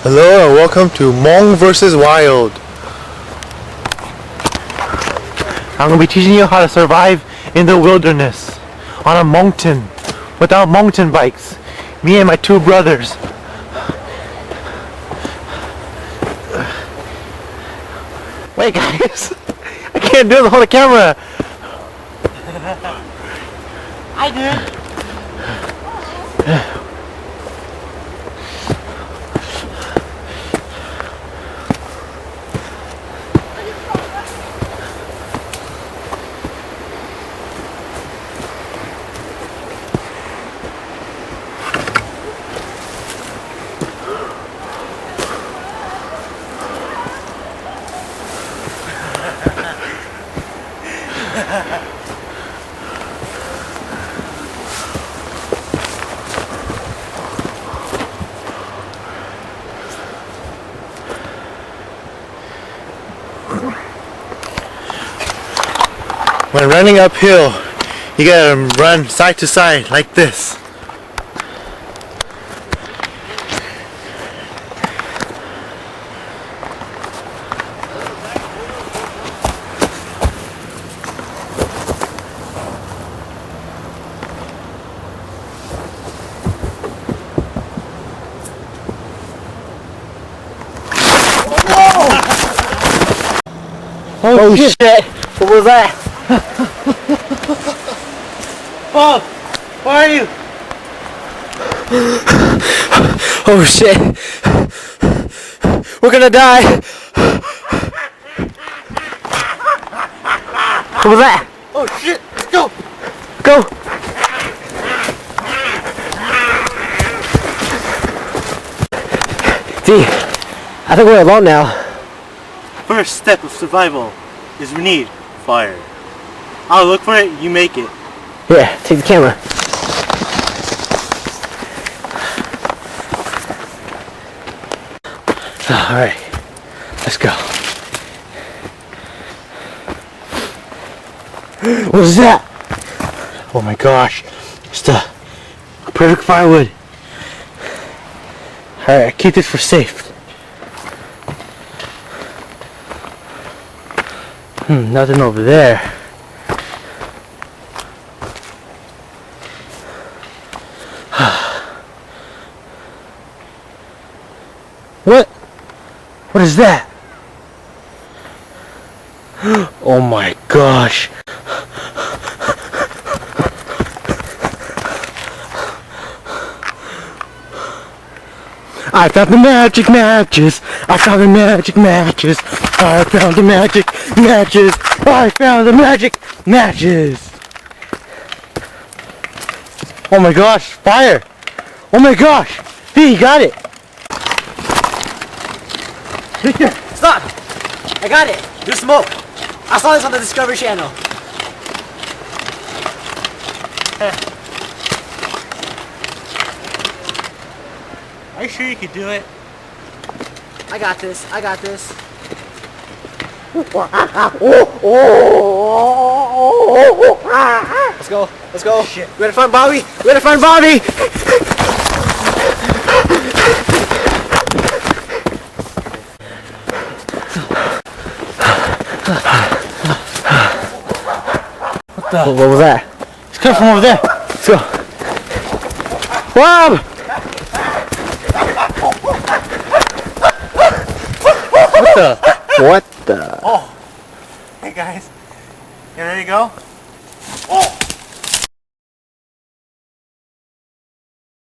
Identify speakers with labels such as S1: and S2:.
S1: Hello and welcome to Hmong vs. Wild. I'm going to be teaching you how to survive in the wilderness on a mountain without mountain bikes. Me and my two brothers. Wait guys, I can't do it, hold the camera.
S2: I did.
S1: When running uphill, you gotta run side to side like this.
S2: Oh shit! What was that?
S1: Bob, where are you?
S2: Oh shit! We're gonna die! What was that?
S1: Oh shit, let's go!
S2: Go! See, I think we're alone now.
S1: First step of survival is we need fire. I'll look for it, you make it.
S2: Yeah, take the camera. Alright, let's go. What was that?
S1: Oh my gosh, it's the perfect firewood. Alright, keep this for safe. Nothing over there. What? What is that? Oh my gosh. I found the magic matches. I found the magic matches. I found the magic matches. I found the magic matches. Oh my gosh, fire. Oh my gosh. V, you got it. Victor,
S2: Stop! I got it! There's smoke! I saw this on the Discovery Channel.
S1: are you sure you could do it?
S2: I got this. I got this. Let's go. Let's go.
S1: Shit.
S2: We gotta find Bobby. We gotta find Bobby. What was that?
S1: It's coming from over there.
S2: Let's go. Bob!
S1: What the?
S2: What the?
S1: Oh. Hey guys. You ready to go? Oh!